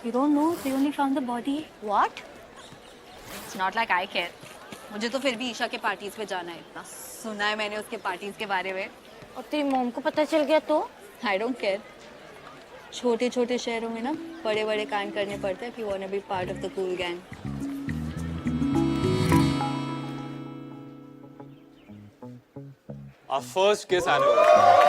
You don't know, they only found the body. What? It's not like I care. मुझे तो फिर भी ईशा के पार्टीज पे जाना है। इतना सुना है मैंने उसके पार्टीज के बारे में। और तेरी मॉम को पता चल गया तो? I don't care. छोटे छोटे शहरों में ना बड़े बड़े कांड करने पड़ते हैं if you wanna be part of the cool gang. Our first kiss anniversary.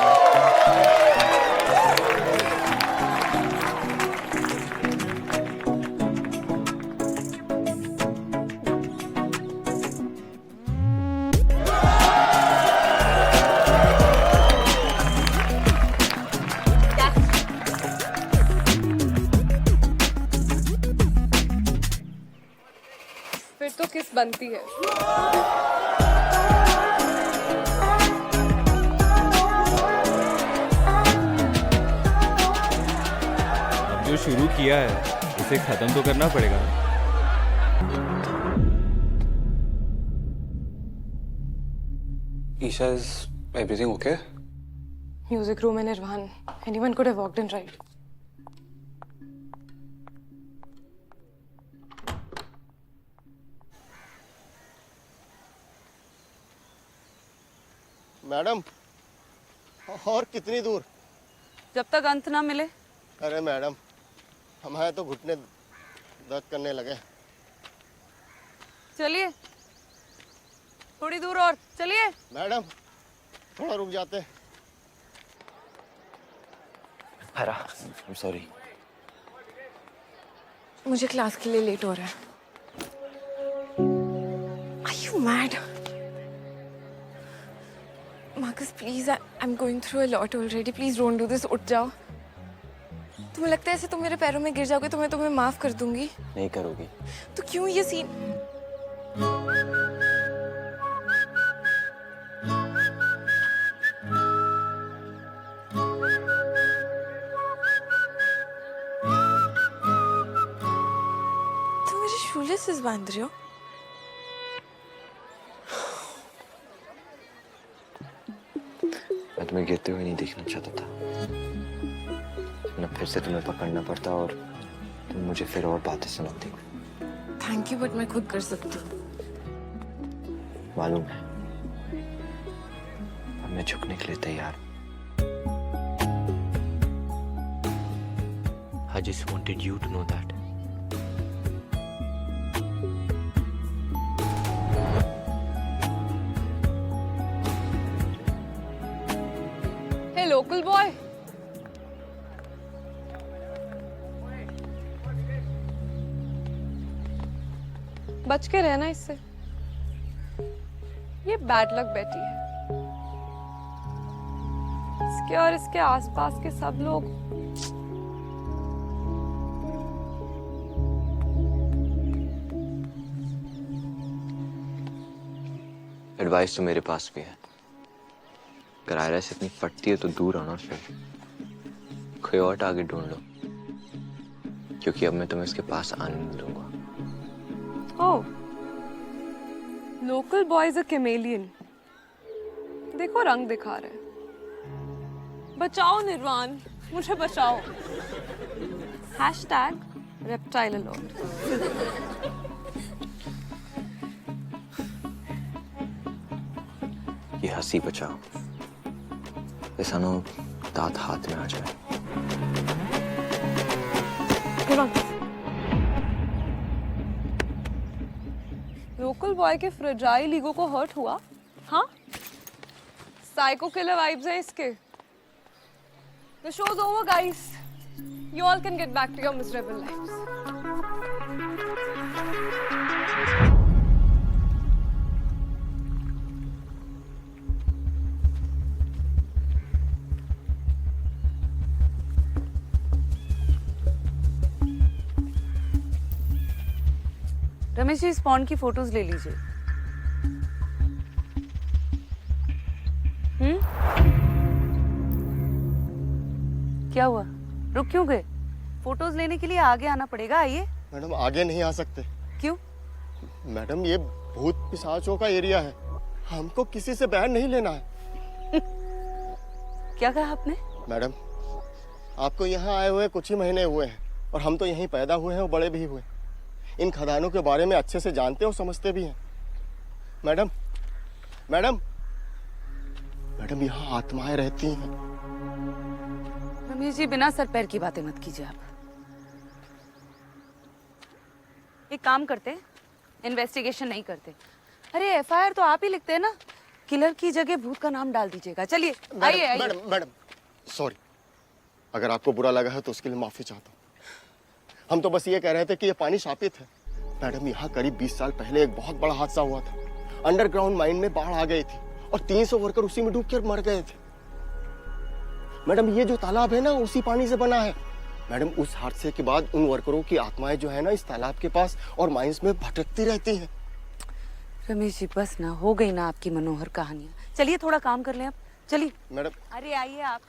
फिर तो किस बनती है। अब जो शुरू किया है उसे खत्म तो करना पड़ेगा। Isha, is everything okay? Music room in Nirvan. Anyone could have walked in, right? Madam, और कितनी दूर? जब तक अंत ना मिले। अरे मैडम, हमारे तो घुटने दर्द करने लगे। चलिए थोड़ी दूर और चलिए। मैडम, थोड़ा रुक जाते। हरा, I'm sorry. मुझे क्लास के लिए लेट हो रहा है। Are you mad? Marcus, please, I'm going through a lot already. Please don't do this. उठ जाओ। तुम्हें लगता है ऐसे तुम मेरे पैरों में गिर जाओगे तो मैं तुम्हें माफ कर दूंगी? नहीं करोगी। तो क्यों ये सीन? तुम मेरे शूलेसेस बांध रहे हो? मैं तुम्हें गिरते हुए नहीं देखना चाहता था। ना फिर से तुम्हें पकड़ना पड़ता और तुम मुझे फिर और बातें सुनाती। थैंक यू, बट मैं खुद कर सकती हूँ। मालूम है, अब मैं झुकने के लिए तैयार। I just wanted you to know that. Hey, local boy. बच के रहना इससे। ये बैड लक बेटी है। इसके और इसके आसपास के सब लोग एडवाइस तो मेरे पास भी है। अगर आयरा से इतनी फटती है तो दूर होना, फिर कोई और टारगेट ढूंढ लो, क्योंकि अब मैं तुम्हें इसके पास आने नहीं दूंगा। ओह, लोकल बॉयज अ कैमेलियन। देखो रंग दिखा रहे हैं। बचाओ निर्वाण, मुझे बचाओ। #reptile alert। ये हंसी बचाओ, ऐसा ना हो दांत हाथ में आ जाए। लोकल बॉय के फ्रेजाइल ईगो को हर्ट हुआ? हाँ, साइको किलर वाइब्स हैं इसके। The show's over, guys. You all can get back to your miserable lives. Ramesh ji, spawn की फोटोज ले लीजिए। क्या हुआ? रुक क्यों गए? फोटोज लेने के लिए आगे आना पड़ेगा। आइए। मैडम, आगे नहीं आ सकते। क्यों? मैडम, ये भूत पिशाचों का एरिया है। हमको किसी से बयान नहीं लेना है। क्या कहा आपने? मैडम, आपको यहाँ आए हुए कुछ ही महीने हुए हैं और हम तो यहीं पैदा हुए हैं और बड़े भी हुए। इन खदानों के बारे में अच्छे से जानते और समझते भी हैं। मैडम मैडम मैडम, यहाँ आत्माएं रहती हैं। रमेश जी, बिना सर पैर की बातें मत कीजिए आप। एक काम करते, इन्वेस्टिगेशन नहीं करते। अरे एफआईआर तो आप ही लिखते हैं ना, किलर की जगह भूत का नाम डाल दीजिएगा। चलिए आइए आइए। मैडम मैडम सॉरी, अगर आपको बुरा लगा है तो उसके लिए माफी चाहता हूँ। हम तो बस ये कह रहे थे कि ये पानी शापित है। मैडम, यहाँ करीब 20 साल पहले एक बहुत बड़ा हादसा हुआ था। अंडरग्राउंड माइन में बाढ़ आ गई थी और 300 वर्कर उसी में डूबकर मर गए थे। मैडम, ये जो तालाब है ना, उसी पानी से बना है। मैडम, उस हादसे के बाद उन वर्करों की आत्माएं जो है ना, इस तालाब के पास और माइंस में भटकती रहती हैं। रमेश जी, बस ना, हो गई ना आपकी मनोहर कहानियां। चलिए थोड़ा काम कर लें आप। चलिए। मैडम, अरे आइए आप।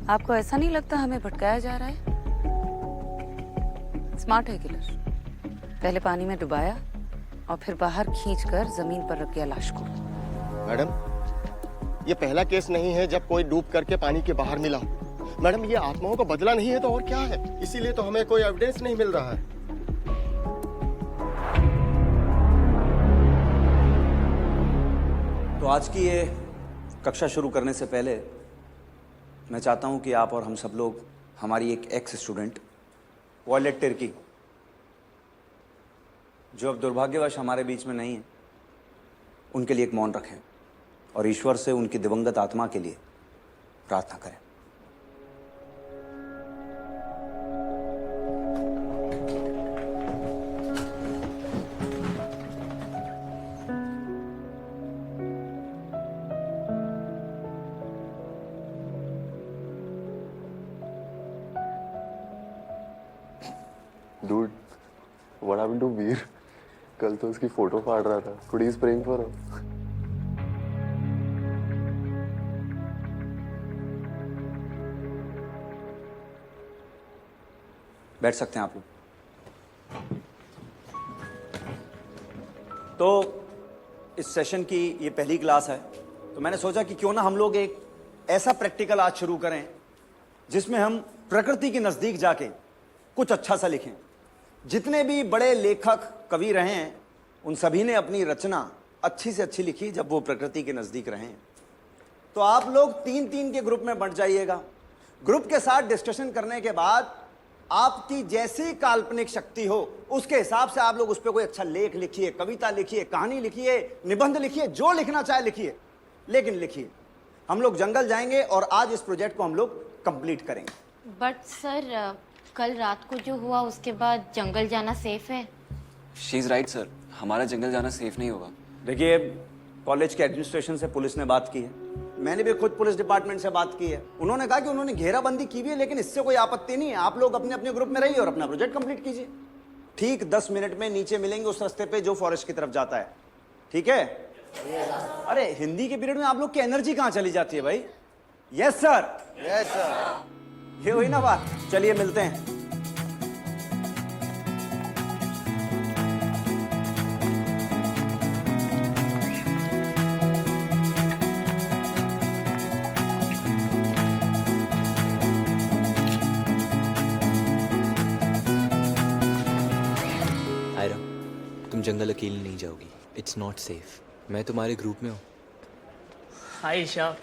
आपको ऐसा नहीं लगता हमें भटकाया जा रहा है? स्मार्ट है किलर। पहले पानी में डुबाया और फिर बाहर खींचकर जमीन पर रख दिया लाश को। मैडम, ये पहला केस नहीं है जब कोई डूब करके पानी के बाहर मिला हो। मैडम, ये आत्माओं का बदला नहीं है तो और क्या है? इसीलिए तो हमें कोई एविडेंस नहीं मिल रहा है। तो आज की ये कक्षा शुरू करने से पहले मैं चाहता हूं कि आप और हम सब लोग हमारी एक एक्स स्टूडेंट वॉयलेट तिर्की, जो अब दुर्भाग्यवश हमारे बीच में नहीं है, उनके लिए एक मौन रखें और ईश्वर से उनकी दिवंगत आत्मा के लिए प्रार्थना करें। Dude, what happened to वीर? कल तो उसकी फोटो फाड़ रहा था। Could he is praying for her? बैठ सकते हैं आप लोग। तो इस सेशन की ये पहली क्लास है, तो मैंने सोचा कि क्यों ना हम लोग एक ऐसा प्रैक्टिकल आज शुरू करें जिसमें हम प्रकृति के नजदीक जाके कुछ अच्छा सा लिखें। जितने भी बड़े लेखक कवि रहे हैं, उन सभी ने अपनी रचना अच्छी से अच्छी लिखी जब वो प्रकृति के नजदीक रहे। तो आप लोग 3-3 के ग्रुप में बंट जाइएगा। ग्रुप के साथ डिस्कशन करने के बाद आपकी जैसी काल्पनिक शक्ति हो उसके हिसाब से आप लोग उस पर कोई अच्छा लेख लिखिए, कविता लिखिए, कहानी लिखिए, निबंध लिखिए, जो लिखना चाहे लिखिए, लेकिन लिखिए। हम लोग जंगल जाएंगे और आज इस प्रोजेक्ट को हम लोग कंप्लीट करेंगे। बट सर, कल रात को जो हुआ उसके बाद जंगल जाना सेफ है? शी इज राइट सर, हमारा जंगल जाना सेफ नहीं होगा। देखिए, कॉलेज के एडमिनिस्ट्रेशन से पुलिस ने बात की है, मैंने भी खुद पुलिस डिपार्टमेंट से बात की है। उन्होंने कहा कि उन्होंने घेराबंदी की हुई है, लेकिन इससे कोई आपत्ति नहीं है। आप लोग अपने अपने ग्रुप में रहिए और अपना प्रोजेक्ट कंप्लीट कीजिए। ठीक 10 मिनट में नीचे मिलेंगे उस रास्ते पे जो फॉरेस्ट की तरफ जाता है, ठीक है? अरे हिंदी के पीरियड में आप लोग की एनर्जी कहाँ चली जाती है भाई? यस सर, यस सर, ये हुई ना बात। चलिए मिलते हैं। आयरा, तुम जंगल अकेली नहीं जाओगी। It's not safe. मैं तुम्हारे ग्रुप में हूँ। हाय ईशा।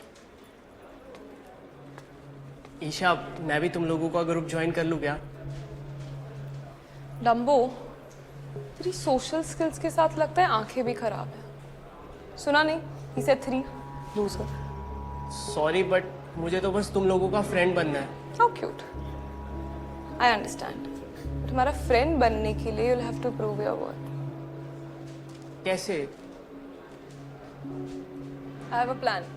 ईशा, मैं भी तुम लोगों का ग्रुप ज्वाइन कर लूँ क्या? डम्बो, तेरी सोशल स्किल्स के साथ लगता है आंखें भी खराब है। सुना नहीं, he said 3 loser। Sorry, but मुझे तो बस तुम लोगों का फ्रेंड बनना है। How cute। I understand। तुम्हारा फ्रेंड बनने के लिए you'll have to prove your worth। कैसे? I have a plan।